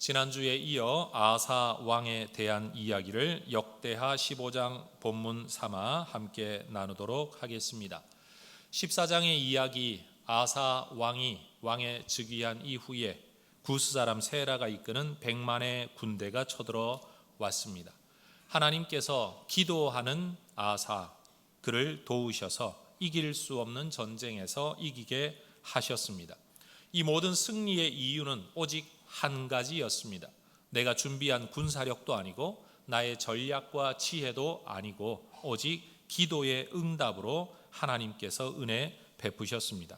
지난주에 이어 아사 왕에 대한 이야기를 역대하 15장 본문 삼아 함께 나누도록 하겠습니다. 14장의 이야기, 아사 왕이 왕에 즉위한 이후에 구스 사람 세라가 이끄는 100만의 군대가 쳐들어 왔습니다. 하나님께서 기도하는 아사, 그를 도우셔서 이길 수 없는 전쟁에서 이기게 하셨습니다. 이 모든 승리의 이유는 오직 한 가지였습니다. 내가 준비한 군사력도 아니고 나의 전략과 지혜도 아니고 오직 기도의 응답으로 하나님께서 은혜 베푸셨습니다.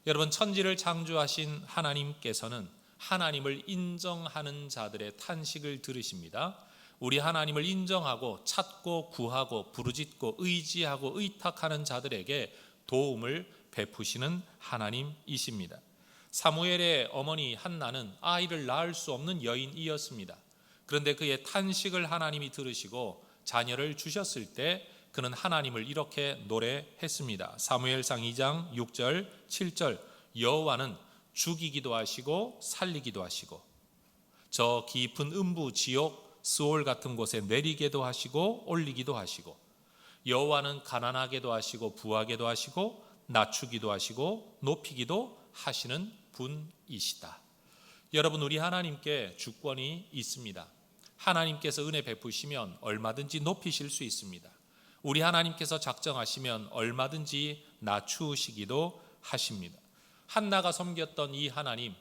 여러분, 천지를 창조하신 하나님께서는 하나님을 인정하는 자들의 탄식을 들으십니다. 우리 하나님을 인정하고 찾고 구하고 부르짖고 의지하고 의탁하는 자들에게 도움을 베푸시는 하나님이십니다. 사무엘의 어머니 한나는 아이를 낳을 수 없는 여인이었습니다. 그런데 그의 탄식을 하나님이 들으시고 자녀를 주셨을 때 그는 하나님을 이렇게 노래했습니다. 사무엘상 2장 6절 7절 여호와는 죽이기도 하시고 살리기도 하시고 저 깊은 음부 지옥 스올 같은 곳에 내리게도 하시고 올리기도 하시고 여호와는 가난하게도 하시고 부하게도 하시고 낮추기도 하시고 높이기도 하시는 분이시다. 여러분, 우리 하나님께 주권이 있습니다. 하나님께서 은혜 베푸시면 얼마든지 높이실 수 있습니다. 우리 하나님께서 작정하시면 얼마든지 낮추시기도 하십니다. 한나가 섬겼던 이 하나님,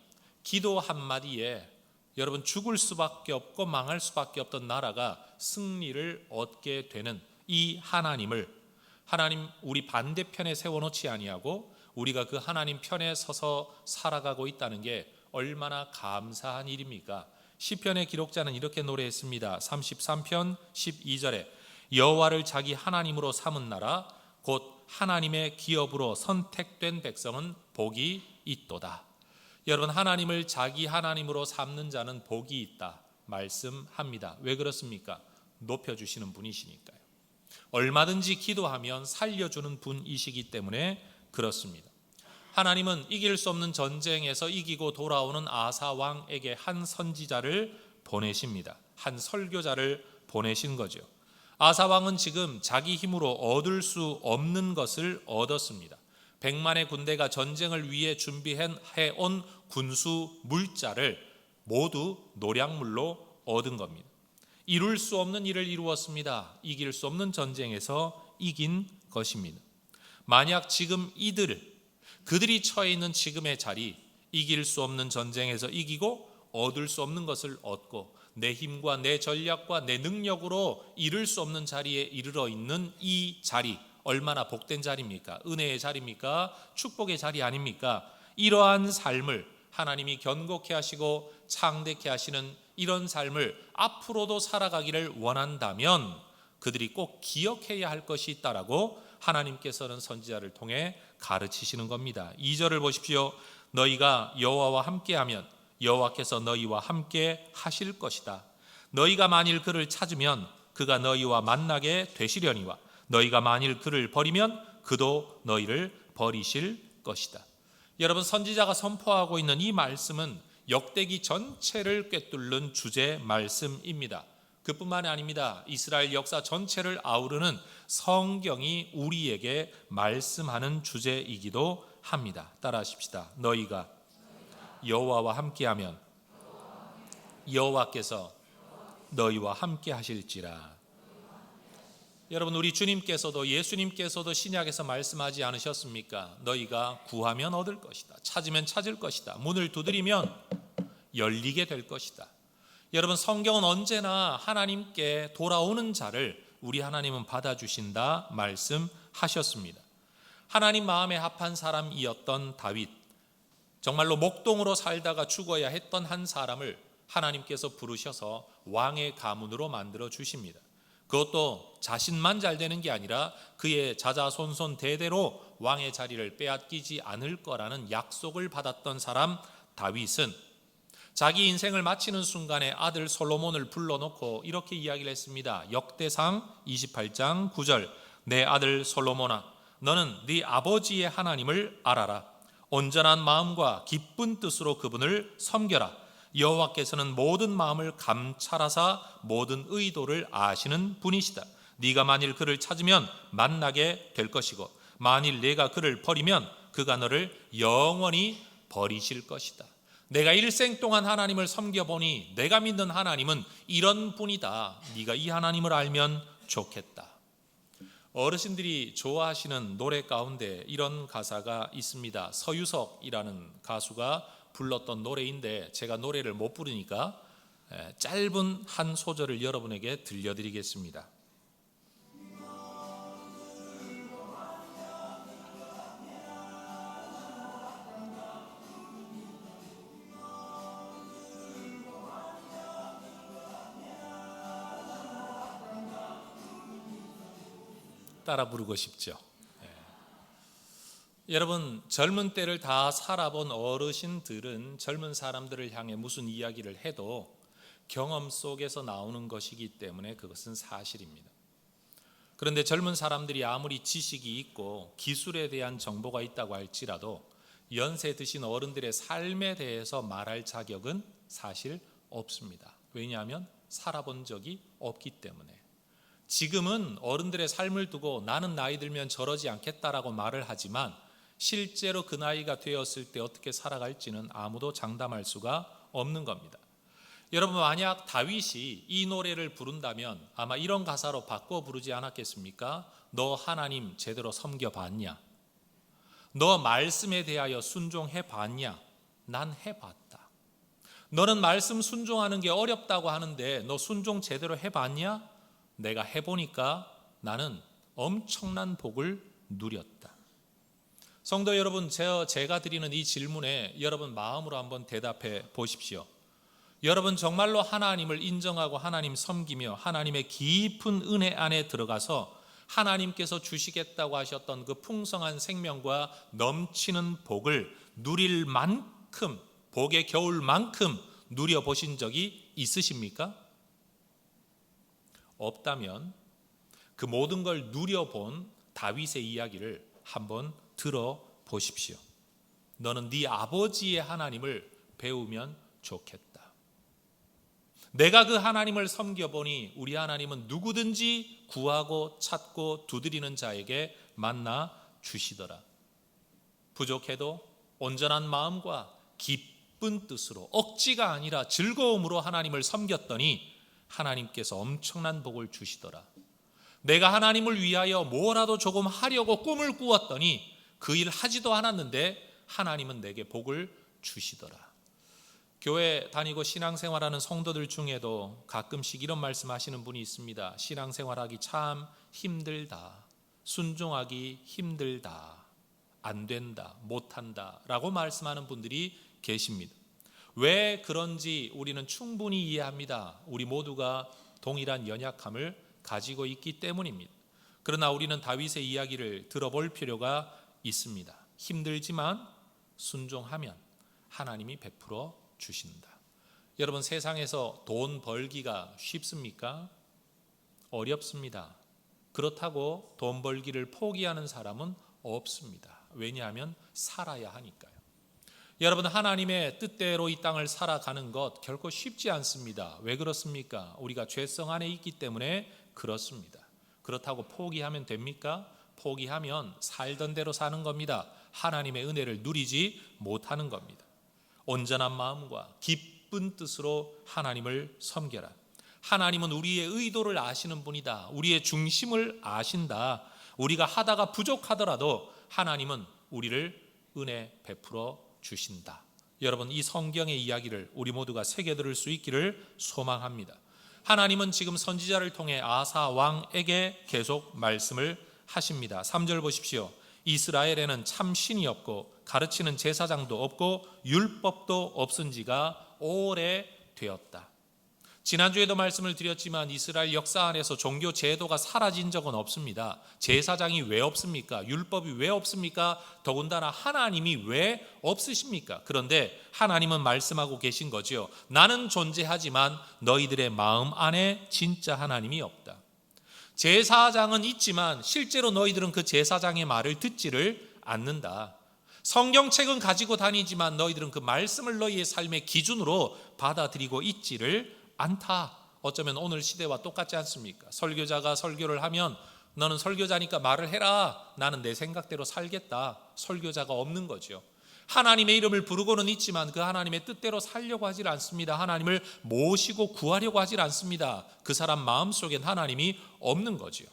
기도 한마디에 여러분 죽을 수밖에 없고 망할 수밖에 없던 나라가 승리를 얻게 되는 이 하나님을 하나님 우리 반대편에 세워놓지 아니하고 우리가 그 하나님 편에 서서 살아가고 있다는 게 얼마나 감사한 일입니까? 시편의 기록자는 이렇게 노래했습니다. 33편 12절에 여호와를 자기 하나님으로 삼은 나라 곧 하나님의 기업으로 선택된 백성은 복이 있도다. 여러분, 하나님을 자기 하나님으로 삼는 자는 복이 있다 말씀합니다. 왜 그렇습니까? 높여주시는 분이시니까요. 얼마든지 기도하면 살려주는 분이시기 때문에 그렇습니다. 하나님은 이길 수 없는 전쟁에서 이기고 돌아오는 아사 왕에게 한 선지자를 보내십니다. 한 설교자를 보내신 거죠. 아사 왕은 지금 자기 힘으로 얻을 수 없는 것을 얻었습니다. 100만의 군대가 전쟁을 위해 준비해온 군수 물자를 모두 노량물로 얻은 겁니다. 이룰 수 없는 일을 이루었습니다. 이길 수 없는 전쟁에서 이긴 것입니다. 만약 지금 그들이 처해 있는 지금의 자리, 이길 수 없는 전쟁에서 이기고 얻을 수 없는 것을 얻고 내 힘과 내 전략과 내 능력으로 이룰 수 없는 자리에 이르러 있는 이 자리, 얼마나 복된 자리입니까? 은혜의 자리입니까? 축복의 자리 아닙니까? 이러한 삶을 하나님이 견고케 하시고 창대케 하시는 이런 삶을 앞으로도 살아가기를 원한다면 그들이 꼭 기억해야 할 것이 있다라고 하나님께서는 선지자를 통해 가르치시는 겁니다. 2절을 보십시오. 너희가 여호와와 함께하면 여호와께서 너희와 함께 하실 것이다. 너희가 만일 그를 찾으면 그가 너희와 만나게 되시려니와 너희가 만일 그를 버리면 그도 너희를 버리실 것이다. 여러분, 선지자가 선포하고 있는 이 말씀은 역대기 전체를 꿰뚫는 주제 말씀입니다. 그뿐만이 아닙니다. 이스라엘 역사 전체를 아우르는 성경이 우리에게 말씀하는 주제이기도 합니다. 따라하십시다. 너희가 여호와와 함께하면 여호와께서 너희와 함께 하실지라. 여러분, 우리 주님께서도 예수님께서도 신약에서 말씀하지 않으셨습니까? 너희가 구하면 얻을 것이다. 찾으면 찾을 것이다. 문을 두드리면 열리게 될 것이다. 여러분, 성경은 언제나 하나님께 돌아오는 자를 우리 하나님은 받아주신다 말씀하셨습니다. 하나님 마음에 합한 사람이었던 다윗, 정말로 목동으로 살다가 죽어야 했던 한 사람을 하나님께서 부르셔서 왕의 가문으로 만들어 주십니다. 그것도 자신만 잘 되는 게 아니라 그의 자자손손 대대로 왕의 자리를 빼앗기지 않을 거라는 약속을 받았던 사람 다윗은 자기 인생을 마치는 순간에 아들 솔로몬을 불러놓고 이렇게 이야기를 했습니다. 역대상 28장 9절 내 아들 솔로몬아, 너는 네 아버지의 하나님을 알아라. 온전한 마음과 기쁜 뜻으로 그분을 섬겨라. 여호와께서는 모든 마음을 감찰하사 모든 의도를 아시는 분이시다. 네가 만일 그를 찾으면 만나게 될 것이고 만일 네가 그를 버리면 그가 너를 영원히 버리실 것이다. 내가 일생 동안 하나님을 섬겨보니 내가 믿는 하나님은 이런 분이다. 네가 이 하나님을 알면 좋겠다. 어르신들이 좋아하시는 노래 가운데 이런 가사가 있습니다. 서유석이라는 가수가 불렀던 노래인데 제가 노래를 못 부르니까 짧은 한 소절을 여러분에게 들려드리겠습니다. 따라 부르고 싶죠. 여러분, 젊은 때를 다 살아본 어르신들은 젊은 사람들을 향해 무슨 이야기를 해도 경험 속에서 나오는 것이기 때문에 그것은 사실입니다. 그런데 젊은 사람들이 아무리 지식이 있고 기술에 대한 정보가 있다고 할지라도 연세 드신 어른들의 삶에 대해서 말할 자격은 사실 없습니다. 왜냐하면 살아본 적이 없기 때문에. 지금은 어른들의 삶을 두고 나는 나이 들면 저러지 않겠다라고 말을 하지만 실제로 그 나이가 되었을 때 어떻게 살아갈지는 아무도 장담할 수가 없는 겁니다. 여러분, 만약 다윗이 이 노래를 부른다면 아마 이런 가사로 바꿔 부르지 않았겠습니까? 너 하나님 제대로 섬겨봤냐? 너 말씀에 대하여 순종해 봤냐? 난 해봤다. 너는 말씀 순종하는 게 어렵다고 하는데 너 순종 제대로 해봤냐? 내가 해보니까 나는 엄청난 복을 누렸다. 성도 여러분, 제가 드리는 이 질문에 여러분 마음으로 한번 대답해 보십시오. 여러분 정말로 하나님을 인정하고 하나님 섬기며 하나님의 깊은 은혜 안에 들어가서 하나님께서 주시겠다고 하셨던 그 풍성한 생명과 넘치는 복을 누릴 만큼, 복의 겨울만큼 누려보신 적이 있으십니까? 없다면 그 모든 걸 누려본 다윗의 이야기를 한번 들어보십시오. 너는 네 아버지의 하나님을 배우면 좋겠다. 내가 그 하나님을 섬겨보니 우리 하나님은 누구든지 구하고 찾고 두드리는 자에게 만나 주시더라. 부족해도 온전한 마음과 기쁜 뜻으로 억지가 아니라 즐거움으로 하나님을 섬겼더니 하나님께서 엄청난 복을 주시더라. 내가 하나님을 위하여 뭐라도 조금 하려고 꿈을 꾸었더니 그 일 하지도 않았는데 하나님은 내게 복을 주시더라. 교회 다니고 신앙생활하는 성도들 중에도 가끔씩 이런 말씀하시는 분이 있습니다. 신앙생활하기 참 힘들다. 순종하기 힘들다. 안 된다. 못한다. 라고 말씀하는 분들이 계십니다. 왜 그런지 우리는 충분히 이해합니다. 우리 모두가 동일한 연약함을 가지고 있기 때문입니다. 그러나 우리는 다윗의 이야기를 들어볼 필요가 있습니다. 힘들지만 순종하면 하나님이 베풀어 주신다. 여러분, 세상에서 돈 벌기가 쉽습니까? 어렵습니다. 그렇다고 돈 벌기를 포기하는 사람은 없습니다. 왜냐하면 살아야 하니까요. 여러분, 하나님의 뜻대로 이 땅을 살아가는 것 결코 쉽지 않습니다. 왜 그렇습니까? 우리가 죄성 안에 있기 때문에 그렇습니다. 그렇다고 포기하면 됩니까? 포기하면 살던 대로 사는 겁니다. 하나님의 은혜를 누리지 못하는 겁니다. 온전한 마음과 기쁜 뜻으로 하나님을 섬겨라. 하나님은 우리의 의도를 아시는 분이다. 우리의 중심을 아신다. 우리가 하다가 부족하더라도 하나님은 우리를 은혜 베풀어 주신다. 여러분, 이 성경의 이야기를 우리 모두가 새겨들을 수 있기를 소망합니다. 하나님은 지금 선지자를 통해 아사 왕에게 계속 말씀을 하십니다. 3절 보십시오. 이스라엘에는 참 신이 없고 가르치는 제사장도 없고 율법도 없은 지가 오래되었다. 지난주에도 말씀을 드렸지만 이스라엘 역사 안에서 종교 제도가 사라진 적은 없습니다. 제사장이 왜 없습니까? 율법이 왜 없습니까? 더군다나 하나님이 왜 없으십니까? 그런데 하나님은 말씀하고 계신 거죠. 나는 존재하지만 너희들의 마음 안에 진짜 하나님이 없다. 제사장은 있지만 실제로 너희들은 그 제사장의 말을 듣지를 않는다. 성경책은 가지고 다니지만 너희들은 그 말씀을 너희의 삶의 기준으로 받아들이고 있지를 않다. 어쩌면 오늘 시대와 똑같지 않습니까? 설교자가 설교를 하면 너는 설교자니까 말을 해라. 나는 내 생각대로 살겠다. 설교자가 없는 거죠. 하나님의 이름을 부르고는 있지만 그 하나님의 뜻대로 살려고 하질 않습니다. 하나님을 모시고 구하려고 하질 않습니다. 그 사람 마음속엔 하나님이 없는 거죠.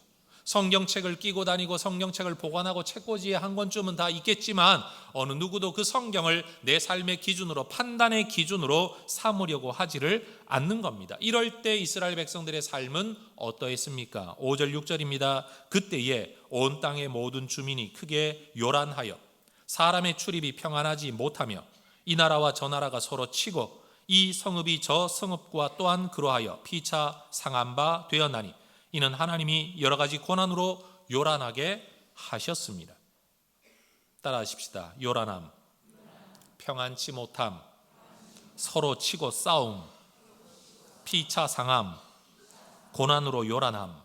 성경책을 끼고 다니고 성경책을 보관하고 책꽂이에 한 권쯤은 다 있겠지만 어느 누구도 그 성경을 내 삶의 기준으로, 판단의 기준으로 삼으려고 하지를 않는 겁니다. 이럴 때 이스라엘 백성들의 삶은 어떠했습니까? 5절 6절입니다. 그때에 온 땅의 모든 주민이 크게 요란하여 사람의 출입이 평안하지 못하며 이 나라와 저 나라가 서로 치고 이 성읍이 저 성읍과 또한 그러하여 피차 상한 바 되었나니 이는 하나님이 여러 가지 고난으로 요란하게 하셨습니다. 따라하십시다. 요란함, 평안치 못함, 서로 치고 싸움, 피차 상함, 고난으로 요란함.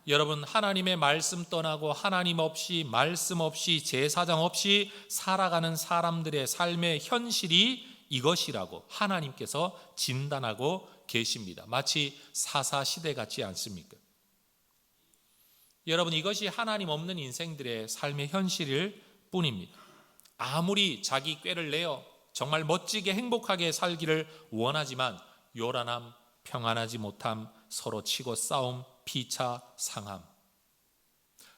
여러분, 하나님의 말씀 떠나고 하나님 없이, 말씀 없이, 제사장 없이 살아가는 사람들의 삶의 현실이 이것이라고 하나님께서 진단하고 계십니다. 마치 사사시대 같지 않습니까? 여러분, 이것이 하나님 없는 인생들의 삶의 현실일 뿐입니다. 아무리 자기 꾀를 내어 정말 멋지게 행복하게 살기를 원하지만 요란함, 평안하지 못함, 서로 치고 싸움, 피차 상함.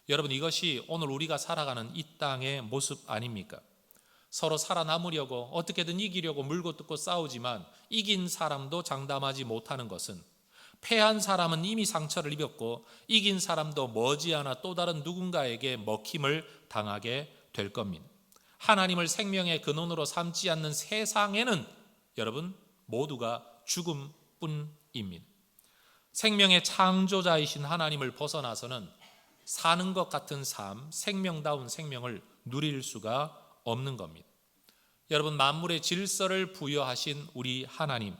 여러분, 이것이 오늘 우리가 살아가는 이 땅의 모습 아닙니까? 서로 살아남으려고 어떻게든 이기려고 물고 뜯고 싸우지만 이긴 사람도 장담하지 못하는 것은 패한 사람은 이미 상처를 입었고 이긴 사람도 머지않아 또 다른 누군가에게 먹힘을 당하게 될 겁니다. 하나님을 생명의 근원으로 삼지 않는 세상에는 여러분 모두가 죽음뿐입니다. 생명의 창조자이신 하나님을 벗어나서는 사는 것 같은 삶, 생명다운 생명을 누릴 수가 없는 겁니다. 여러분, 만물의 질서를 부여하신 우리 하나님,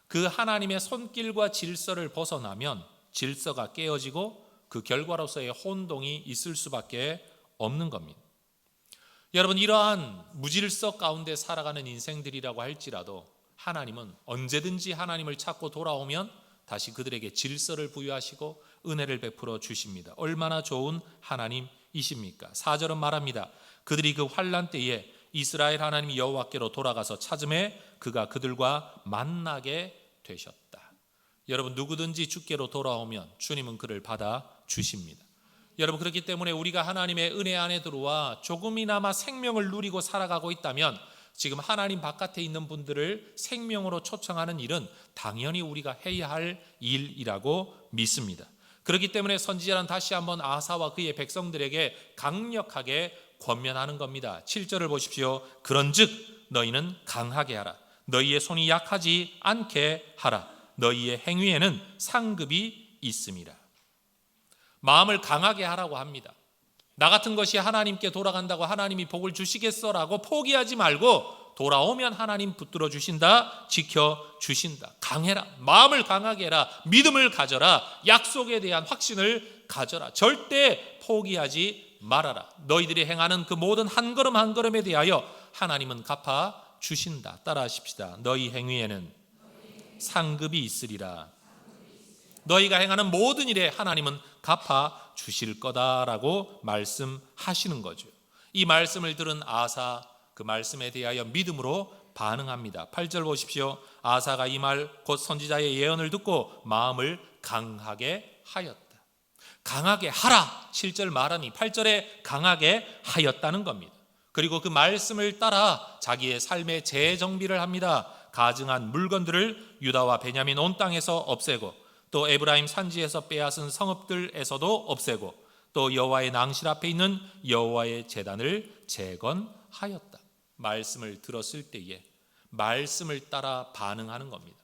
그 하나님의 손길과 질서를 벗어나면 질서가 깨어지고 그 결과로서의 혼동이 있을 수밖에 없는 겁니다. 여러분, 이러한 무질서 가운데 살아가는 인생들이라고 할지라도 하나님은 언제든지 하나님을 찾고 돌아오면 다시 그들에게 질서를 부여하시고 은혜를 베풀어 주십니다. 얼마나 좋은 하나님이십니까? 4절은 말합니다. 그들이 그 환난 때에 이스라엘 하나님 여호와께로 돌아가서 찾음에 그가 그들과 만나게 되셨다. 여러분, 누구든지 주께로 돌아오면 주님은 그를 받아 주십니다. 여러분, 그렇기 때문에 우리가 하나님의 은혜 안에 들어와 조금이나마 생명을 누리고 살아가고 있다면 지금 하나님 바깥에 있는 분들을 생명으로 초청하는 일은 당연히 우리가 해야 할 일이라고 믿습니다. 그렇기 때문에 선지자는 다시 한번 아사와 그의 백성들에게 강력하게 권면하는 겁니다. 7절을 보십시오. 그런즉 너희는 강하게 하라. 너희의 손이 약하지 않게 하라. 너희의 행위에는 상급이 있음이라. 마음을 강하게 하라고 합니다. 나 같은 것이 하나님께 돌아간다고 하나님이 복을 주시겠어라고 포기하지 말고 돌아오면 하나님 붙들어 주신다, 지켜 주신다. 강해라. 마음을 강하게 해라. 믿음을 가져라. 약속에 대한 확신을 가져라. 절대 포기하지 말아라. 너희들이 행하는 그 모든 한 걸음 한 걸음에 대하여 하나님은 갚아 주신다. 따라하십시다. 너희 행위에는 상급이 있으리라. 너희가 행하는 모든 일에 하나님은 갚아 주실 거다라고 말씀하시는 거죠. 이 말씀을 들은 아사, 그 말씀에 대하여 믿음으로 반응합니다. 8절 보십시오. 아사가 이 말 곧 선지자의 예언을 듣고 마음을 강하게 하였다. 강하게 하라 7절 말하니 8절에 강하게 하였다는 겁니다. 그리고 그 말씀을 따라 자기의 삶의 재정비를 합니다. 가증한 물건들을 유다와 베냐민 온 땅에서 없애고 또 에브라임 산지에서 빼앗은 성읍들에서도 없애고 또 여호와의 낭실 앞에 있는 여호와의 제단을 재건하였다. 말씀을 들었을 때에 말씀을 따라 반응하는 겁니다.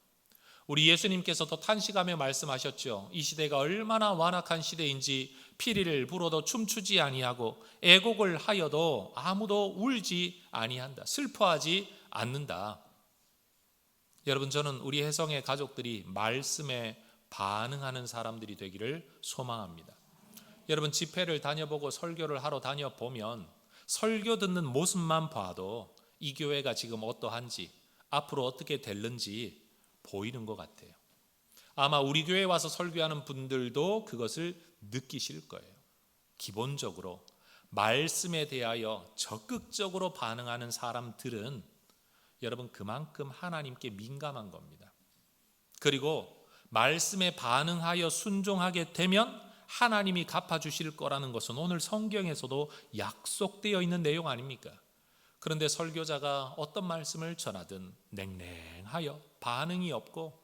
우리 예수님께서도 탄식하며 말씀하셨죠. 이 시대가 얼마나 완악한 시대인지 피리를 불어도 춤추지 아니하고 애곡을 하여도 아무도 울지 아니한다. 슬퍼하지 않는다. 여러분, 저는 우리 혜성의 가족들이 말씀에 반응하는 사람들이 되기를 소망합니다. 여러분, 집회를 다녀보고 설교를 하러 다녀보면 설교 듣는 모습만 봐도 이 교회가 지금 어떠한지, 앞으로 어떻게 될는지 보이는 것 같아요. 아마 우리 교회에 와서 설교하는 분들도 그것을 느끼실 거예요. 기본적으로 말씀에 대하여 적극적으로 반응하는 사람들은 여러분 그만큼 하나님께 민감한 겁니다. 그리고 말씀에 반응하여 순종하게 되면 하나님이 갚아주실 거라는 것은 오늘 성경에서도 약속되어 있는 내용 아닙니까? 그런데 설교자가 어떤 말씀을 전하든 냉랭하여 반응이 없고,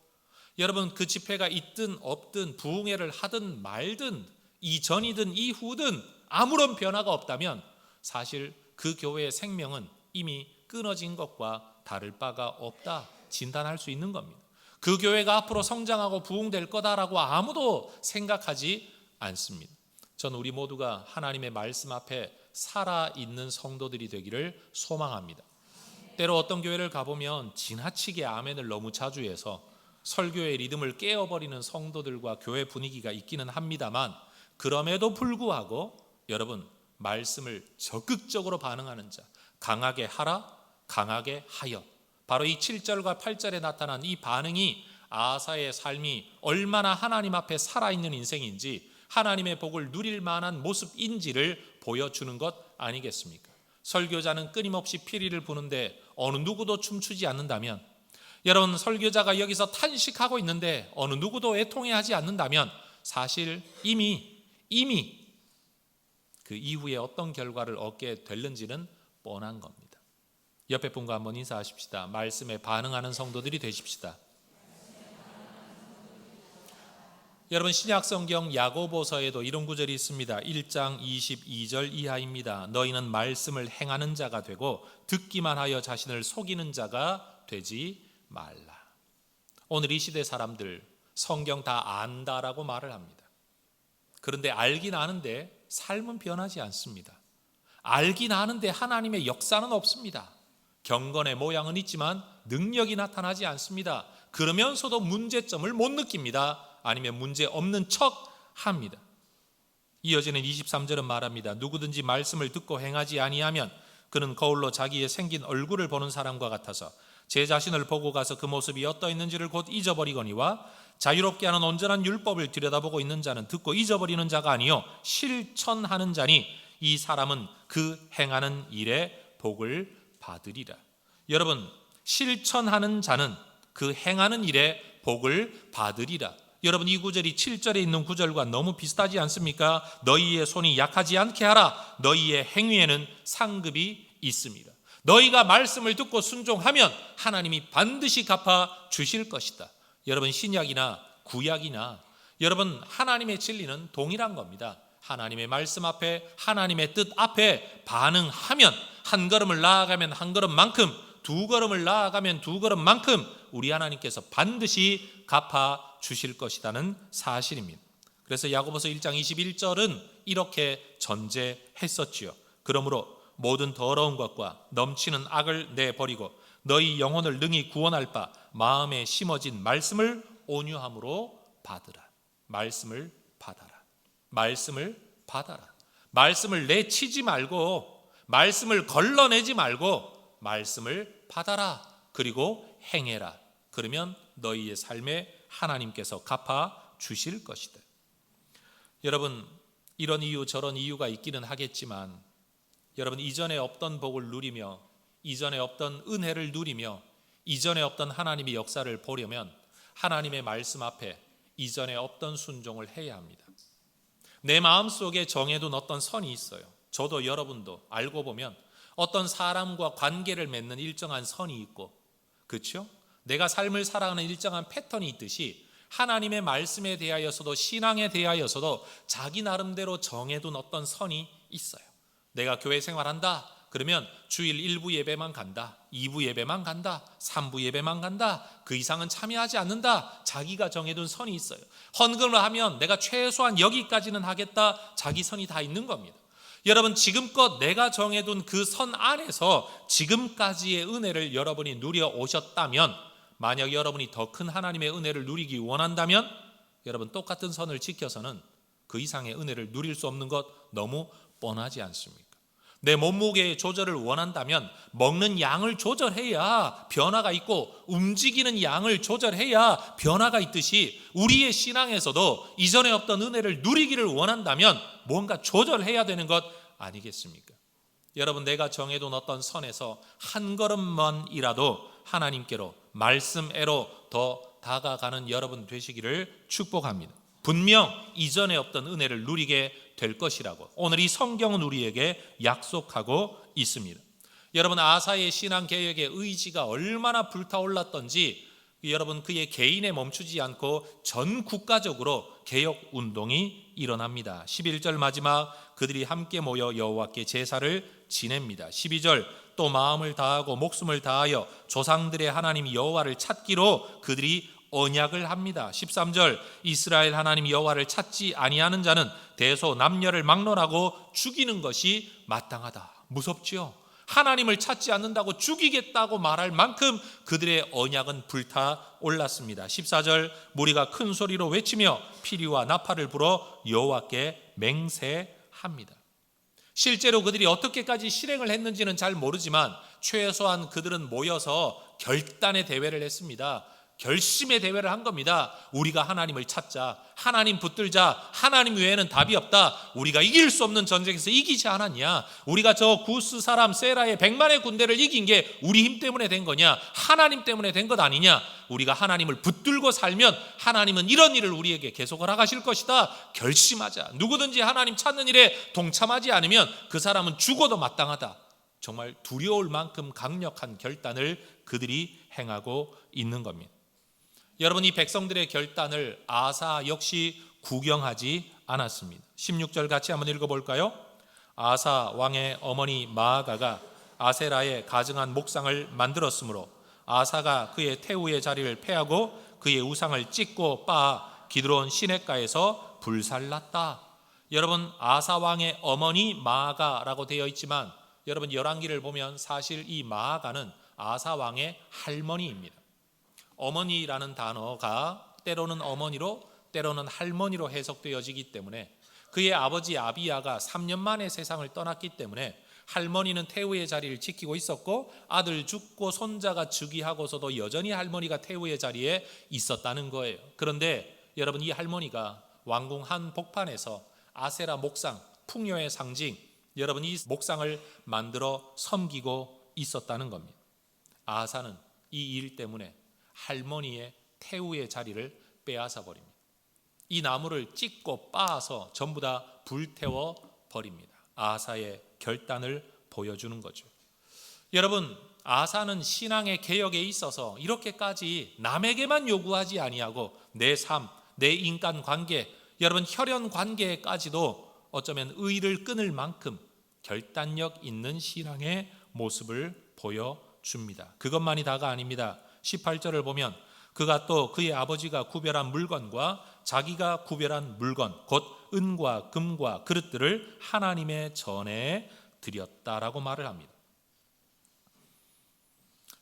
여러분 그 집회가 있든 없든 부흥회를 하든 말든 이전이든 이후든 아무런 변화가 없다면 사실 그 교회의 생명은 이미 끊어진 것과 다를 바가 없다 진단할 수 있는 겁니다. 그 교회가 앞으로 성장하고 부흥될 거다라고 아무도 생각하지 않습니다. 전 우리 모두가 하나님의 말씀 앞에 살아있는 성도들이 되기를 소망합니다. 때로 어떤 교회를 가보면 지나치게 아멘을 너무 자주 해서 설교의 리듬을 깨어버리는 성도들과 교회 분위기가 있기는 합니다만, 그럼에도 불구하고 여러분 말씀을 적극적으로 반응하는 자, 강하게 하라, 강하게 하여, 바로 이 7절과 8절에 나타난 이 반응이 아사의 삶이 얼마나 하나님 앞에 살아있는 인생인지, 하나님의 복을 누릴 만한 모습인지를 보여주는 것 아니겠습니까? 설교자는 끊임없이 피리를 부는데 어느 누구도 춤추지 않는다면, 여러분 설교자가 여기서 탄식하고 있는데 어느 누구도 애통해하지 않는다면 사실 이미 그 이후에 어떤 결과를 얻게 될는지는 뻔한 겁니다. 옆에 분과 한번 인사하십시다. 말씀에 반응하는 성도들이 되십시다. 여러분 신약 성경 야고보서에도 이런 구절이 있습니다. 1장 22절 이하입니다. 너희는 말씀을 행하는 자가 되고 듣기만 하여 자신을 속이는 자가 되지 말라. 오늘 이 시대 사람들 성경 다 안다라고 말을 합니다. 그런데 알긴 아는데 삶은 변하지 않습니다. 알긴 아는데 하나님의 역사는 없습니다. 경건의 모양은 있지만 능력이 나타나지 않습니다. 그러면서도 문제점을 못 느낍니다. 아니면 문제 없는 척 합니다. 이어지는 23절은 말합니다. 누구든지 말씀을 듣고 행하지 아니하면 그는 거울로 자기의 생긴 얼굴을 보는 사람과 같아서 제 자신을 보고 가서 그 모습이 어떠했는지를 곧 잊어버리거니와 자유롭게 하는 온전한 율법을 들여다보고 있는 자는 듣고 잊어버리는 자가 아니요 실천하는 자니 이 사람은 그 행하는 일에 복을 받으리라. 여러분 실천하는 자는 그 행하는 일에 복을 받으리라. 여러분 이 구절이 7절에 있는 구절과 너무 비슷하지 않습니까? 너희의 손이 약하지 않게 하라. 너희의 행위에는 상급이 있습니다. 너희가 말씀을 듣고 순종하면 하나님이 반드시 갚아 주실 것이다. 여러분 신약이나 구약이나 여러분 하나님의 진리는 동일한 겁니다. 하나님의 말씀 앞에 하나님의 뜻 앞에 반응하면 한 걸음을 나아가면 한 걸음만큼, 두 걸음을 나아가면 두 걸음만큼 우리 하나님께서 반드시 갚아 주실 것이라는 사실입니다. 그래서 야고보서 1장 21절은 이렇게 전제했었지요. 그러므로 모든 더러운 것과 넘치는 악을 내버리고 너희 영혼을 능히 구원할 바 마음에 심어진 말씀을 온유함으로 받으라. 말씀을 받아라. 말씀을 받아라. 말씀을 내치지 말고, 말씀을 걸러내지 말고 말씀을 받아라. 그리고 행해라. 그러면 너희의 삶에 하나님께서 갚아 주실 것이다. 여러분 이런 이유 저런 이유가 있기는 하겠지만 여러분 이전에 없던 복을 누리며 이전에 없던 은혜를 누리며 이전에 없던 하나님의 역사를 보려면 하나님의 말씀 앞에 이전에 없던 순종을 해야 합니다. 내 마음속에 정해둔 어떤 선이 있어요. 저도 여러분도 알고 보면 어떤 사람과 관계를 맺는 일정한 선이 있고, 그렇죠? 내가 삶을 살아가는 일정한 패턴이 있듯이 하나님의 말씀에 대하여서도 신앙에 대하여서도 자기 나름대로 정해둔 어떤 선이 있어요. 내가 교회 생활한다 그러면 주일 1부 예배만 간다, 2부 예배만 간다, 3부 예배만 간다, 그 이상은 참여하지 않는다. 자기가 정해둔 선이 있어요. 헌금을 하면 내가 최소한 여기까지는 하겠다. 자기 선이 다 있는 겁니다. 여러분 지금껏 내가 정해둔 그 선 안에서 지금까지의 은혜를 여러분이 누려오셨다면, 만약 여러분이 더 큰 하나님의 은혜를 누리기 원한다면 여러분 똑같은 선을 지켜서는 그 이상의 은혜를 누릴 수 없는 것 너무 뻔하지 않습니까? 내 몸무게 조절을 원한다면 먹는 양을 조절해야 변화가 있고 움직이는 양을 조절해야 변화가 있듯이 우리의 신앙에서도 이전에 없던 은혜를 누리기를 원한다면 뭔가 조절해야 되는 것 아니겠습니까? 여러분, 내가 정해둔 어떤 선에서 한 걸음만이라도 하나님께로 말씀애로 더 다가가는 여러분 되시기를 축복합니다. 분명 이전에 없던 은혜를 누리게 될 것이라고 오늘 이 성경은 우리에게 약속하고 있습니다. 여러분, 아사의 신앙개혁의 의지가 얼마나 불타올랐던지 여러분, 그의 개인에 멈추지 않고 전 국가적으로 개혁운동이 일어납니다. 11절 마지막 그들이 함께 모여 여호와께 제사를 지냅니다. 12절 또 마음을 다하고 목숨을 다하여 조상들의 하나님 여호와를 찾기로 그들이 언약을 합니다. 13절 이스라엘 하나님 여호와를 찾지 아니하는 자는 대소 남녀를 막론하고 죽이는 것이 마땅하다. 무섭지요? 하나님을 찾지 않는다고 죽이겠다고 말할 만큼 그들의 언약은 불타올랐습니다. 14절 무리가 큰 소리로 외치며 피리와 나팔을 불어 여호와께 맹세합니다. 실제로 그들이 어떻게까지 실행을 했는지는 잘 모르지만 최소한 그들은 모여서 결단의 대회를 했습니다. 결심의 대회를 한 겁니다. 우리가 하나님을 찾자, 하나님 붙들자, 하나님 외에는 답이 없다. 우리가 이길 수 없는 전쟁에서 이기지 않았냐? 우리가 저 구스 사람 세라의 100만의 군대를 이긴 게 우리 힘 때문에 된 거냐? 하나님 때문에 된 것 아니냐? 우리가 하나님을 붙들고 살면 하나님은 이런 일을 우리에게 계속 허락하실 것이다. 결심하자. 누구든지 하나님 찾는 일에 동참하지 않으면 그 사람은 죽어도 마땅하다. 정말 두려울 만큼 강력한 결단을 그들이 행하고 있는 겁니다. 여러분, 이 백성들의 결단을 아사 역시 구경하지 않았습니다. 16절 같이 한번 읽어볼까요? 아사 왕의 어머니 마아가가 아세라의 가증한 목상을 만들었으므로 아사가 그의 태우의 자리를 패하고 그의 우상을 찢고 빻아 기드론 시냇가에서 불살랐다. 여러분, 아사 왕의 어머니 마아가라고 되어 있지만 여러분, 열왕기를 보면 사실 이 마아가는 아사 왕의 할머니입니다. 어머니라는 단어가 때로는 어머니로 때로는 할머니로 해석되어지기 때문에 그의 아버지 아비야가 3년 만에 세상을 떠났기 때문에 할머니는 태우의 자리를 지키고 있었고 아들 죽고 손자가 즉위하고서도 여전히 할머니가 태우의 자리에 있었다는 거예요. 그런데 여러분, 이 할머니가 왕궁 한 복판에서 아세라 목상, 풍요의 상징, 여러분 이 목상을 만들어 섬기고 있었다는 겁니다. 아사는 이 일 때문에 할머니의 태우의 자리를 빼앗아 버립니다. 이 나무를 찢고 빻아서 전부 다 불태워 버립니다. 아사의 결단을 보여주는 거죠. 여러분, 아사는 신앙의 개혁에 있어서 이렇게까지 남에게만 요구하지 아니하고 내 삶, 내 인간 관계, 여러분 혈연 관계까지도 어쩌면 의를 끊을 만큼 결단력 있는 신앙의 모습을 보여줍니다. 그것만이 다가 아닙니다. 18절을 보면 그가 또 그의 아버지가 구별한 물건과 자기가 구별한 물건 곧 은과 금과 그릇들을 하나님의 전에 드렸다라고 말을 합니다.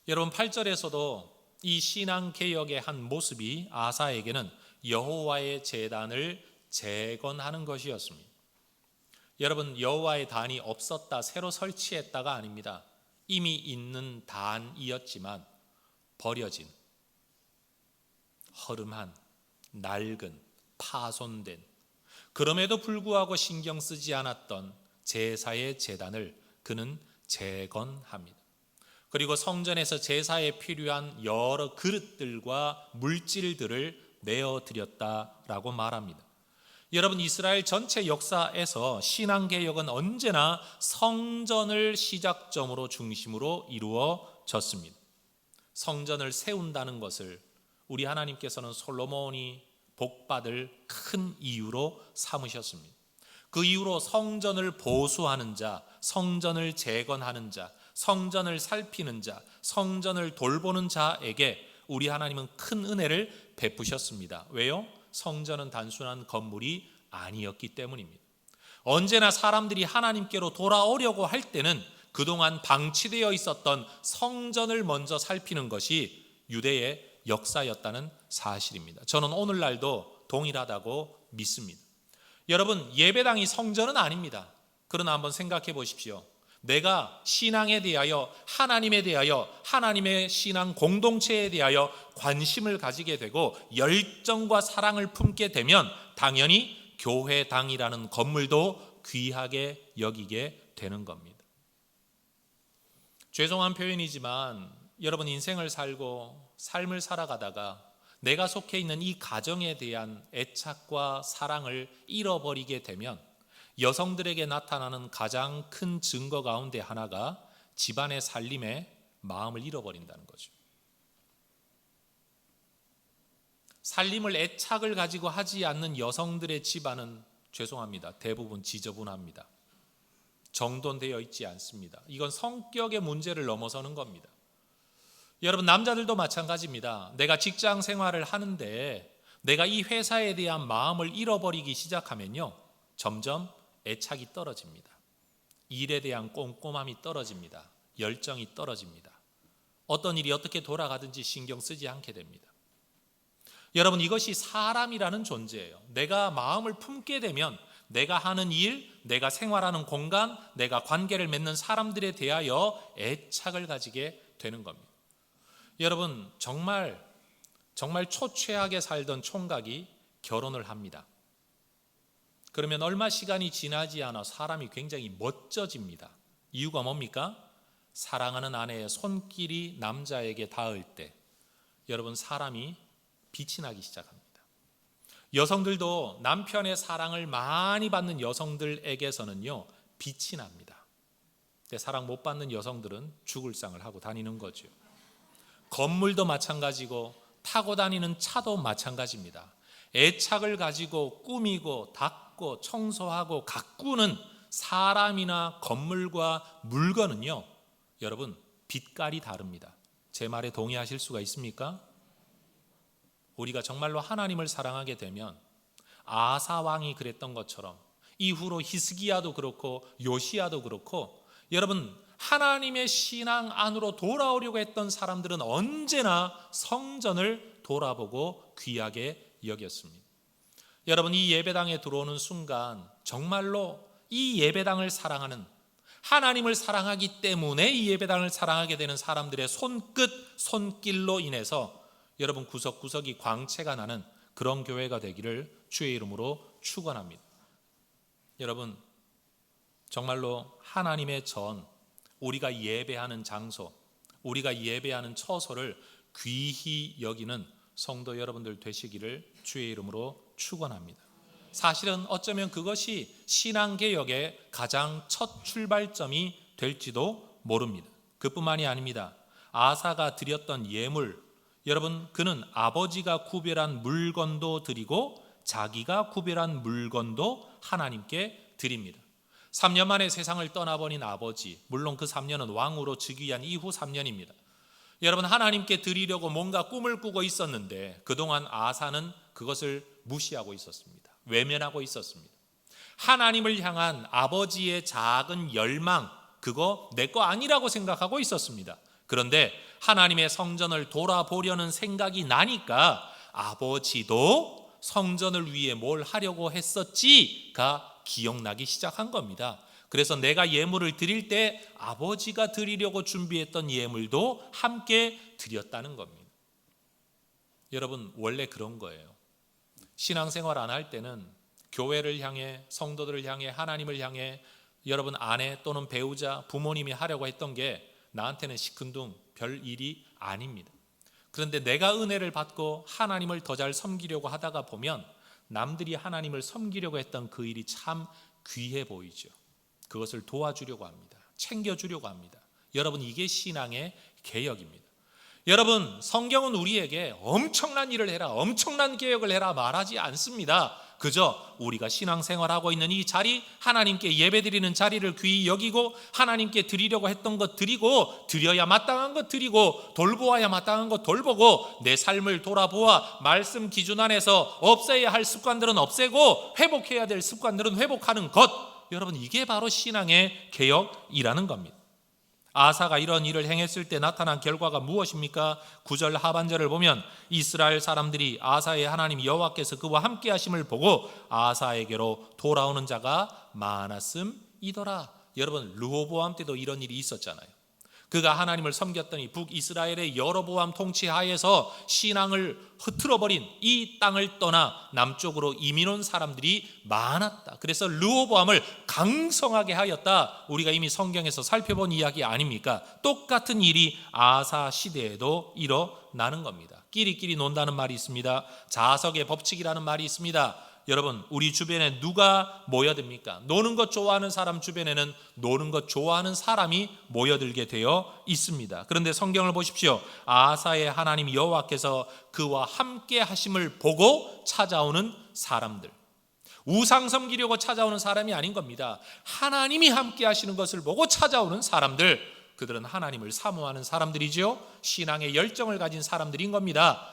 여러분, 8절에서도 이 신앙개혁의 한 모습이 아사에게는 여호와의 제단을 재건하는 것이었습니다. 여러분, 여호와의 단이 없었다, 새로 설치했다가 아닙니다. 이미 있는 단이었지만 버려진, 허름한, 낡은, 파손된, 그럼에도 불구하고 신경 쓰지 않았던 제사의 제단을 그는 재건합니다. 그리고 성전에서 제사에 필요한 여러 그릇들과 물질들을 내어드렸다라고 말합니다. 여러분, 이스라엘 전체 역사에서 신앙개혁은 언제나 성전을 시작점으로 중심으로 이루어졌습니다. 성전을 세운다는 것을 우리 하나님께서는 솔로몬이 복받을 큰 이유로 삼으셨습니다. 그 이후로 성전을 보수하는 자, 성전을 재건하는 자, 성전을 살피는 자, 성전을 돌보는 자에게 우리 하나님은 큰 은혜를 베푸셨습니다. 왜요? 성전은 단순한 건물이 아니었기 때문입니다. 언제나 사람들이 하나님께로 돌아오려고 할 때는 그동안 방치되어 있었던 성전을 먼저 살피는 것이 유대의 역사였다는 사실입니다. 저는 오늘날도 동일하다고 믿습니다. 여러분, 예배당이 성전은 아닙니다. 그러나 한번 생각해 보십시오. 내가 신앙에 대하여, 하나님에 대하여, 하나님의 신앙 공동체에 대하여 관심을 가지게 되고 열정과 사랑을 품게 되면 당연히 교회당이라는 건물도 귀하게 여기게 되는 겁니다. 죄송한 표현이지만 여러분, 인생을 살고 삶을 살아가다가 내가 속해 있는 이 가정에 대한 애착과 사랑을 잃어버리게 되면 여성들에게 나타나는 가장 큰 증거 가운데 하나가 집안의 살림에 마음을 잃어버린다는 거죠. 살림을 애착을 가지고 하지 않는 여성들의 집안은 죄송합니다, 대부분 지저분합니다. 정돈되어 있지 않습니다. 이건 성격의 문제를 넘어서는 겁니다. 여러분, 남자들도 마찬가지입니다. 내가 직장 생활을 하는데 내가 이 회사에 대한 마음을 잃어버리기 시작하면요, 점점 애착이 떨어집니다. 일에 대한 꼼꼼함이 떨어집니다. 열정이 떨어집니다. 어떤 일이 어떻게 돌아가든지 신경 쓰지 않게 됩니다. 여러분, 이것이 사람이라는 존재예요. 내가 마음을 품게 되면 내가 하는 일, 내가 생활하는 공간, 내가 관계를 맺는 사람들에 대하여 애착을 가지게 되는 겁니다. 여러분, 정말 초췌하게 살던 총각이 결혼을 합니다. 그러면 얼마 시간이 지나지 않아 사람이 굉장히 멋져집니다. 이유가 뭡니까? 사랑하는 아내의 손길이 남자에게 닿을 때 여러분, 사람이 빛이 나기 시작합니다. 여성들도 남편의 사랑을 많이 받는 여성들에게서는요, 빛이 납니다. 근데 사랑 못 받는 여성들은 죽을 상을 하고 다니는 거죠. 건물도 마찬가지고 타고 다니는 차도 마찬가지입니다. 애착을 가지고 꾸미고 닦고 청소하고 가꾸는 사람이나 건물과 물건은요, 여러분, 빛깔이 다릅니다. 제 말에 동의하실 수가 있습니까? 우리가 정말로 하나님을 사랑하게 되면 아사 왕이 그랬던 것처럼 이후로 히스기야도 그렇고 요시야도 그렇고, 여러분, 하나님의 신앙 안으로 돌아오려고 했던 사람들은 언제나 성전을 돌아보고 귀하게 여겼습니다. 여러분, 이 예배당에 들어오는 순간 정말로 이 예배당을 사랑하는, 하나님을 사랑하기 때문에 이 예배당을 사랑하게 되는 사람들의 손길로 인해서 여러분, 구석구석이 광채가 나는 그런 교회가 되기를 주의 이름으로 축원합니다. 여러분, 정말로 하나님의 전, 우리가 예배하는 장소, 우리가 예배하는 처소를 귀히 여기는 성도 여러분들 되시기를 주의 이름으로 축원합니다. 사실은 어쩌면 그것이 신앙개혁의 가장 첫 출발점이 될지도 모릅니다. 그뿐만이 아닙니다. 아사가 드렸던 예물, 여러분, 그는 아버지가 구별한 물건도 드리고 자기가 구별한 물건도 하나님께 드립니다. 3년 만에 세상을 떠나버린 아버지, 물론 그 3년은 왕으로 즉위한 이후 3년입니다. 여러분, 하나님께 드리려고 뭔가 꿈을 꾸고 있었는데 그동안 아사는 그것을 무시하고 있었습니다. 외면하고 있었습니다. 하나님을 향한 아버지의 작은 열망, 그거 내 거 아니라고 생각하고 있었습니다. 그런데 하나님의 성전을 돌아보려는 생각이 나니까 아버지도 성전을 위해 뭘 하려고 했었지가 기억나기 시작한 겁니다. 그래서 내가 예물을 드릴 때 아버지가 드리려고 준비했던 예물도 함께 드렸다는 겁니다. 여러분, 원래 그런 거예요. 신앙생활 안 할 때는 교회를 향해, 성도들을 향해, 하나님을 향해 여러분 아내 또는 배우자, 부모님이 하려고 했던 게 나한테는 시큰둥 별 일이 아닙니다. 그런데 내가 은혜를 받고 하나님을 더 잘 섬기려고 하다가 보면 남들이 하나님을 섬기려고 했던 그 일이 참 귀해 보이죠. 그것을 도와주려고 합니다. 챙겨주려고 합니다. 여러분, 이게 신앙의 개혁입니다. 여러분, 성경은 우리에게 엄청난 일을 해라, 엄청난 개혁을 해라 말하지 않습니다. 그저 우리가 신앙생활하고 있는 이 자리, 하나님께 예배드리는 자리를 귀히 여기고 하나님께 드리려고 했던 것 드리고, 드려야 마땅한 것 드리고, 돌보아야 마땅한 것 돌보고, 내 삶을 돌아보아 말씀 기준 안에서 없애야 할 습관들은 없애고 회복해야 될 습관들은 회복하는 것, 여러분, 이게 바로 신앙의 개혁이라는 겁니다. 아사가 이런 일을 행했을 때 나타난 결과가 무엇입니까? 9절 하반절을 보면 이스라엘 사람들이 아사의 하나님 여호와께서 그와 함께 하심을 보고 아사에게로 돌아오는 자가 많았음이더라. 여러분 르호보암 때도 이런 일이 있었잖아요. 그가 하나님을 섬겼더니 북이스라엘의 여로보암 통치하에서 신앙을 흐트러버린 이 땅을 떠나 남쪽으로 이민 온 사람들이 많았다. 그래서 르호보암을 강성하게 하였다. 우리가 이미 성경에서 살펴본 이야기 아닙니까? 똑같은 일이 아사 시대에도 일어나는 겁니다. 끼리끼리 논다는 말이 있습니다. 자석의 법칙이라는 말이 있습니다. 여러분 우리 주변에 누가 모여듭니까? 노는 것 좋아하는 사람 주변에는 노는 것 좋아하는 사람이 모여들게 되어 있습니다. 그런데 성경을 보십시오. 아사의 하나님 여호와께서 그와 함께 하심을 보고 찾아오는 사람들, 우상 섬기려고 찾아오는 사람이 아닌 겁니다. 하나님이 함께 하시는 것을 보고 찾아오는 사람들, 그들은 하나님을 사모하는 사람들이지요. 신앙의 열정을 가진 사람들인 겁니다.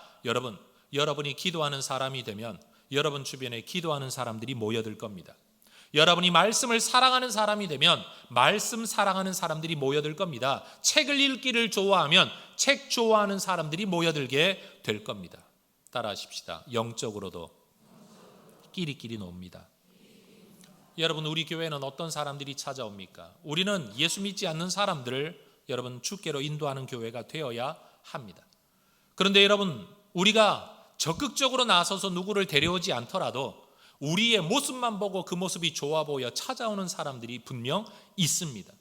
여러분이 기도하는 사람이 되면 여러분 주변에 기도하는 사람들이 모여들 겁니다. 여러분이 말씀을 사랑하는 사람이 되면 말씀 사랑하는 사람들이 모여들 겁니다. 책을 읽기를 좋아하면 책 좋아하는 사람들이 모여들게 될 겁니다. 따라하십시다. 영적으로도 끼리끼리 놉니다. 여러분 우리 교회는 어떤 사람들이 찾아옵니까? 우리는 예수 믿지 않는 사람들을 여러분 주께로 인도하는 교회가 되어야 합니다. 그런데 여러분 우리가 적극적으로 나서서 누구를 데려오지 않더라도 우리의 모습만 보고 그 모습이 좋아 보여 찾아오는 사람들이 분명 있습니다.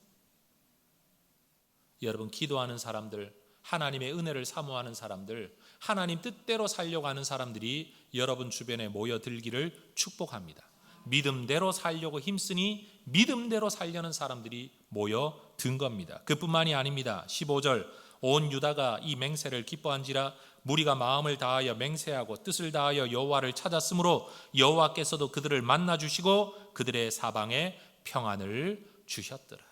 여러분 기도하는 사람들, 하나님의 은혜를 사모하는 사람들, 하나님 뜻대로 살려고 하는 사람들이 여러분 주변에 모여들기를 축복합니다. 믿음대로 살려고 힘쓰니 믿음대로 살려는 사람들이 모여든 겁니다. 그뿐만이 아닙니다. 15절 온 유다가 이 맹세를 기뻐한지라 무리가 마음을 다하여 맹세하고 뜻을 다하여 여호와를 찾았으므로 여호와께서도 그들을 만나 주시고 그들의 사방에 평안을 주셨더라.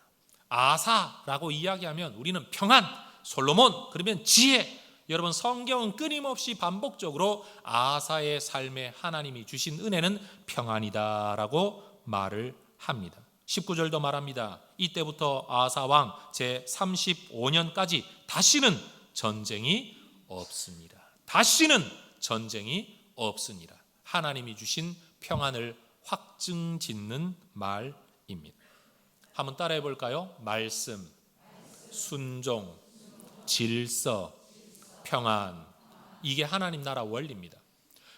아사라고 이야기하면 우리는 평안, 솔로몬 그러면 지혜. 여러분 성경은 끊임없이 반복적으로 아사의 삶에 하나님이 주신 은혜는 평안이다라고 말을 합니다. 19절도 말합니다. 이때부터 아사 왕 제35년까지 다시는 전쟁이 없습니다. 다시는 전쟁이 없으니라. 하나님이 주신 평안을 확증짓는 말입니다. 한번 따라해 볼까요? 말씀, 순종, 질서, 평안. 이게 하나님 나라 원리입니다.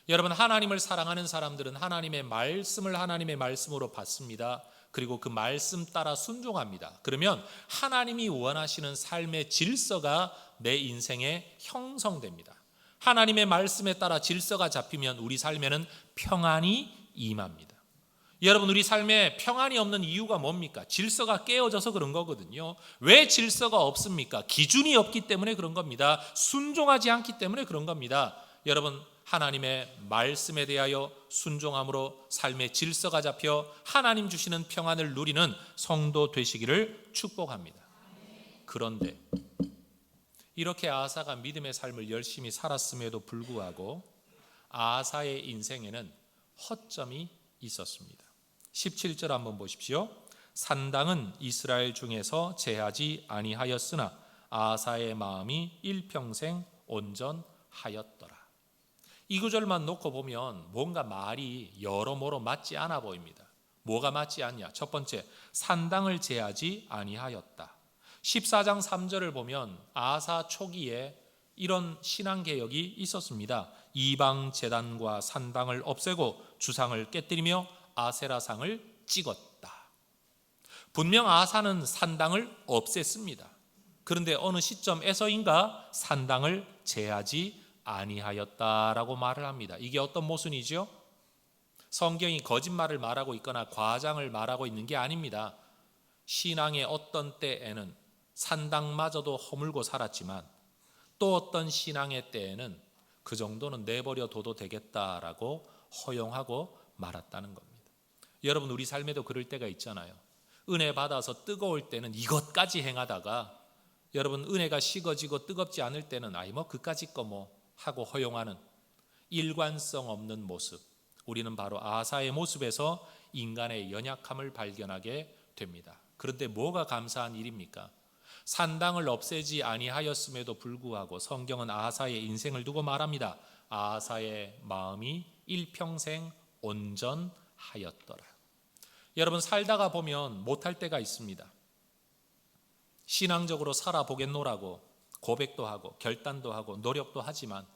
여러분 하나님을 사랑하는 사람들은 하나님의 말씀을 하나님의 말씀으로 받습니다. 그리고 그 말씀 따라 순종합니다. 그러면 하나님이 원하시는 삶의 질서가 내 인생에 형성됩니다. 하나님의 말씀에 따라 질서가 잡히면 우리 삶에는 평안이 임합니다. 여러분 우리 삶에 평안이 없는 이유가 뭡니까? 질서가 깨어져서 그런 거거든요. 왜 질서가 없습니까? 기준이 없기 때문에 그런 겁니다. 순종하지 않기 때문에 그런 겁니다. 여러분 하나님의 말씀에 대하여 순종함으로 삶의 질서가 잡혀 하나님 주시는 평안을 누리는 성도 되시기를 축복합니다. 그런데 이렇게 아사가 믿음의 삶을 열심히 살았음에도 불구하고 아사의 인생에는 허점이 있었습니다. 17절 한번 보십시오. 산당은 이스라엘 중에서 제하지 아니하였으나 아사의 마음이 일평생 온전하였더라. 이 구절만 놓고 보면 뭔가 말이 여러모로 맞지 않아 보입니다. 뭐가 맞지 않냐? 첫 번째, 산당을 제하지 아니하였다. 14장 3절을 보면 아사 초기에 이런 신앙개혁이 있었습니다. 이방 제단과 산당을 없애고 주상을 깨뜨리며 아세라상을 찍었다. 분명 아사는 산당을 없앴습니다. 그런데 어느 시점에서인가 산당을 제하지 아니하였다라고 말을 합니다. 이게 어떤 모순이죠? 성경이 거짓말을 말하고 있거나 과장을 말하고 있는 게 아닙니다. 신앙의 어떤 때에는 산당마저도 허물고 살았지만 또 어떤 신앙의 때에는 그 정도는 내버려 둬도 되겠다라고 허용하고 말았다는 겁니다. 여러분 우리 삶에도 그럴 때가 있잖아요. 은혜 받아서 뜨거울 때는 이것까지 행하다가 여러분 은혜가 식어지고 뜨겁지 않을 때는 뭐 그까짓 거 뭐 하고 허용하는 일관성 없는 모습. 우리는 바로 아사의 모습에서 인간의 연약함을 발견하게 됩니다. 그런데 뭐가 감사한 일입니까? 산당을 없애지 아니하였음에도 불구하고 성경은 아사의 인생을 두고 말합니다. 아사의 마음이 일평생 온전하였더라. 여러분, 살다가 보면 못할 때가 있습니다. 신앙적으로 살아보겠노라고 고백도 하고 결단도 하고 노력도 하지만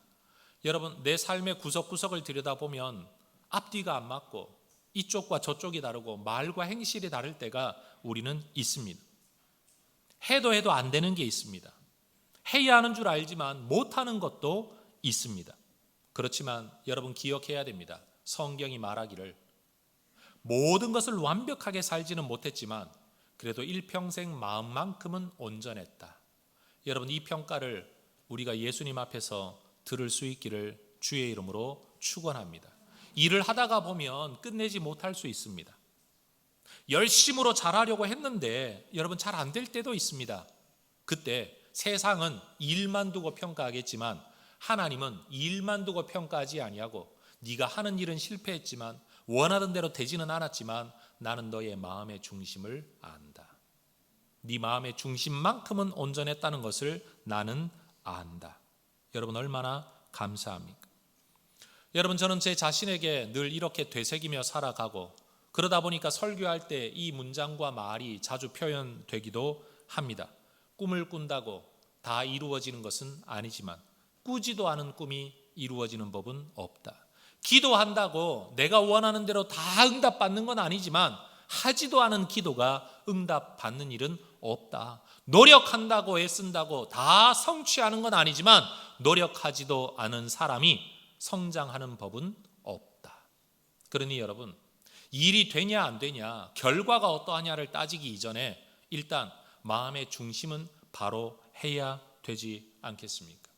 여러분, 내 삶의 구석구석을 들여다보면 앞뒤가 안 맞고 이쪽과 저쪽이 다르고 말과 행실이 다를 때가 우리는 있습니다. 해도 안 되는 게 있습니다. 해야 하는 줄 알지만 못하는 것도 있습니다. 그렇지만 여러분, 기억해야 됩니다. 성경이 말하기를 모든 것을 완벽하게 살지는 못했지만 그래도 일평생 마음만큼은 온전했다. 여러분, 이 평가를 우리가 예수님 앞에서 들을 수 있기를 주의 이름으로 축원합니다. 일을 하다가 보면 끝내지 못할 수 있습니다. 열심으로 잘하려고 했는데 여러분, 잘 안 될 때도 있습니다. 그때 세상은 일만 두고 평가하겠지만 하나님은 일만 두고 평가하지 아니하고 네가 하는 일은 실패했지만 원하던 대로 되지는 않았지만 나는 너의 마음의 중심을 안다. 네 마음의 중심만큼은 온전했다는 것을 나는 안다. 여러분, 얼마나 감사합니까? 여러분, 저는 제 자신에게 늘 이렇게 되새기며 살아가고 그러다 보니까 설교할 때 이 문장과 말이 자주 표현되기도 합니다. 꿈을 꾼다고 다 이루어지는 것은 아니지만 꾸지도 않은 꿈이 이루어지는 법은 없다. 기도한다고 내가 원하는 대로 다 응답받는 건 아니지만 하지도 않은 기도가 응답받는 일은 없다. 노력한다고 애쓴다고 다 성취하는 건 아니지만 노력하지도 않은 사람이 성장하는 법은 없다. 그러니 여러분, 일이 되냐 안 되냐, 결과가 어떠하냐를 따지기 이전에 일단 마음의 중심은 바로 해야 되지 않겠습니까?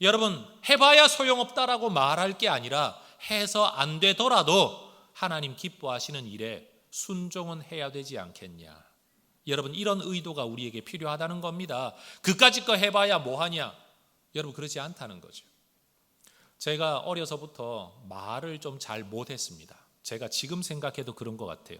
여러분, 해봐야 소용없다라고 말할 게 아니라 해서 안 되더라도 하나님 기뻐하시는 일에 순종은 해야 되지 않겠냐. 여러분, 이런 의도가 우리에게 필요하다는 겁니다. 그까짓 거 해봐야 뭐하냐. 여러분, 그러지 않다는 거죠. 제가 어려서부터 말을 좀 잘 못했습니다. 제가 지금 생각해도 그런 것 같아요.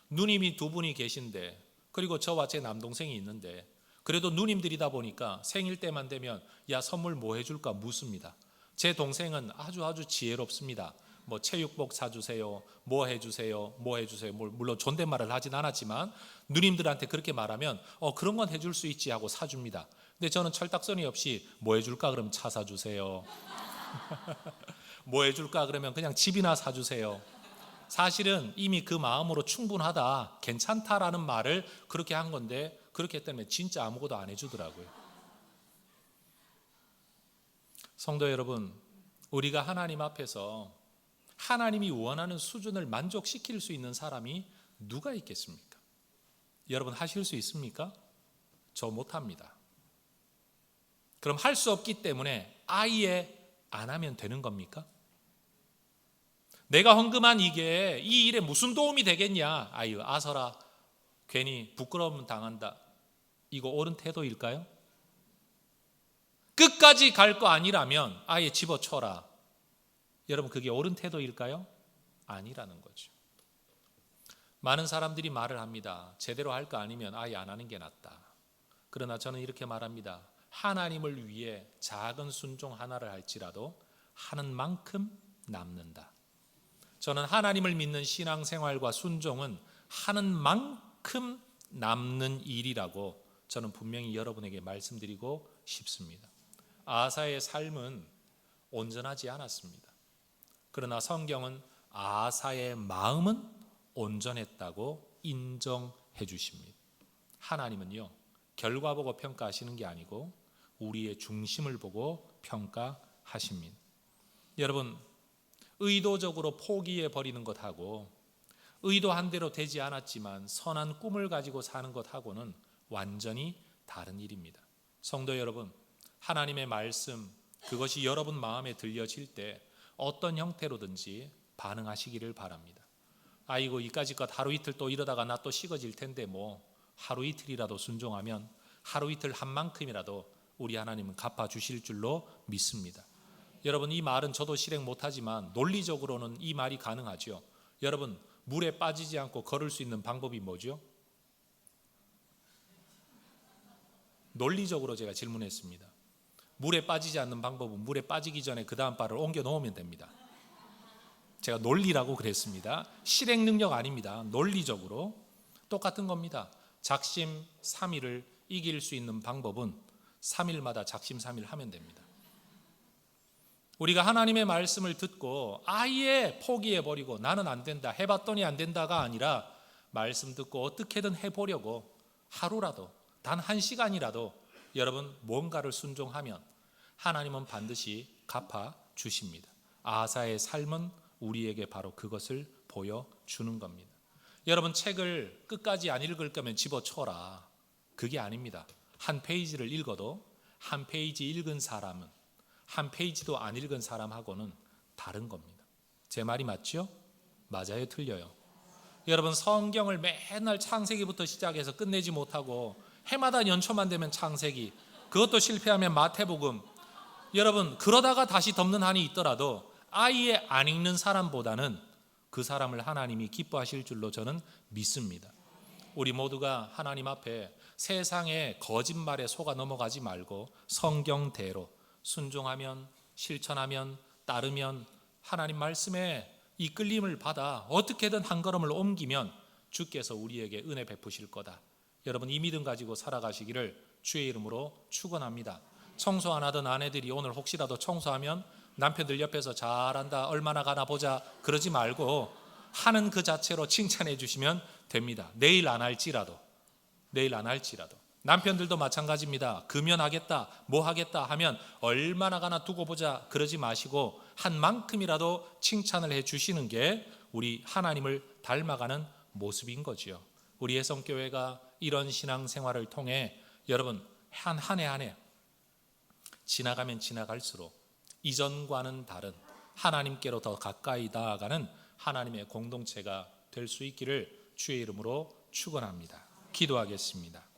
누님이 두 분이 계신데 그리고 저와 제 남동생이 있는데 그래도 누님들이다 보니까 생일 때만 되면 야, 선물 뭐 해줄까 묻습니다. 제 동생은 아주 지혜롭습니다. 뭐 체육복 사주세요, 뭐 해주세요. 물론 존댓말을 하진 않았지만 누님들한테 그렇게 말하면 그런 건 해줄 수 있지 하고 사줍니다. 근데 저는 철딱서니 없이 뭐 해줄까 그러면 차 사주세요. 뭐 해줄까 그러면 그냥 집이나 사주세요. 사실은 이미 그 마음으로 충분하다, 괜찮다라는 말을 그렇게 한 건데 그렇게 했다면 진짜 아무것도 안 해주더라고요. 성도 여러분, 우리가 하나님 앞에서 하나님이 원하는 수준을 만족시킬 수 있는 사람이 누가 있겠습니까? 여러분, 하실 수 있습니까? 저 못합니다. 그럼 할 수 없기 때문에 아예 안 하면 되는 겁니까? 내가 헌금한 이게 이 일에 무슨 도움이 되겠냐? 아유, 아서라, 괜히 부끄러움 당한다. 이거 옳은 태도일까요? 끝까지 갈 거 아니라면 아예 집어쳐라. 여러분, 그게 옳은 태도일까요? 아니라는 거죠. 많은 사람들이 말을 합니다. 제대로 할 거 아니면 아예 안 하는 게 낫다. 그러나 저는 이렇게 말합니다. 하나님을 위해 작은 순종 하나를 할지라도 하는 만큼 남는다. 저는 하나님을 믿는 신앙생활과 순종은 하는 만큼 남는 일이라고 저는 분명히 여러분에게 말씀드리고 싶습니다. 아사의 삶은 온전하지 않았습니다. 그러나 성경은 아사의 마음은 온전했다고 인정해 주십니다. 하나님은요, 결과 보고 평가하시는 게 아니고 우리의 중심을 보고 평가하십니다. 여러분, 의도적으로 포기해 버리는 것하고 의도한 대로 되지 않았지만 선한 꿈을 가지고 사는 것하고는 완전히 다른 일입니다. 성도 여러분, 하나님의 말씀, 그것이 여러분 마음에 들려질 때 어떤 형태로든지 반응하시기를 바랍니다. 아이고, 이까짓 것 하루 이틀 또 이러다가 나 또 식어질 텐데 뭐 하루 이틀이라도 순종하면 하루 이틀 한 만큼이라도 우리 하나님은 갚아주실 줄로 믿습니다. 여러분, 이 말은 저도 실행 못하지만 논리적으로는 이 말이 가능하죠. 여러분, 물에 빠지지 않고 걸을 수 있는 방법이 뭐죠? 논리적으로 제가 질문했습니다. 물에 빠지지 않는 방법은 물에 빠지기 전에 그 다음 발을 옮겨 놓으면 됩니다. 제가 논리라고 그랬습니다. 실행 능력 아닙니다. 논리적으로 똑같은 겁니다. 작심 삼일을 이길 수 있는 방법은 3일마다 작심 삼일 하면 됩니다. 우리가 하나님의 말씀을 듣고 아예 포기해버리고 나는 안 된다, 해봤더니 안 된다가 아니라 말씀 듣고 어떻게든 해보려고 하루라도 단 1시간이라도 여러분 뭔가를 순종하면 하나님은 반드시 갚아주십니다. 아하사의 삶은 우리에게 바로 그것을 보여주는 겁니다. 여러분 책을 끝까지 안 읽을 거면 집어쳐라. 그게 아닙니다. 한 페이지를 읽어도 한 페이지 읽은 사람은 한 페이지도 안 읽은 사람하고는 다른 겁니다. 제 말이 맞죠? 맞아요, 틀려요? 여러분 성경을 맨날 창세기부터 시작해서 끝내지 못하고 해마다 연초만 되면 창세기, 그것도 실패하면 마태복음, 여러분 그러다가 다시 덮는 한이 있더라도 아예 안 읽는 사람보다는 그 사람을 하나님이 기뻐하실 줄로 저는 믿습니다. 우리 모두가 하나님 앞에 세상의 거짓말에 속아 넘어가지 말고 성경대로 순종하면, 실천하면, 따르면, 하나님 말씀에 이끌림을 받아 어떻게든 한 걸음을 옮기면 주께서 우리에게 은혜 베푸실 거다. 여러분 이 믿음 가지고 살아가시기를 주의 이름으로 축원합니다. 청소 안 하던 아내들이 오늘 혹시라도 청소하면 남편들 옆에서 잘한다, 얼마나 가나 보자 그러지 말고 하는 그 자체로 칭찬해 주시면 됩니다. 내일 안 할지라도 남편들도 마찬가지입니다. 금연하겠다, 뭐 하겠다 하면 얼마나 가나 두고 보자 그러지 마시고 한 만큼이라도 칭찬을 해 주시는 게 우리 하나님을 닮아가는 모습인 거지요. 우리 예성교회가 이런 신앙생활을 통해 여러분 한 해 한 해 지나가면 지나갈수록 이전과는 다른 하나님께로 더 가까이 나아가는 하나님의 공동체가 될 수 있기를 주의 이름으로 축원합니다. 기도하겠습니다.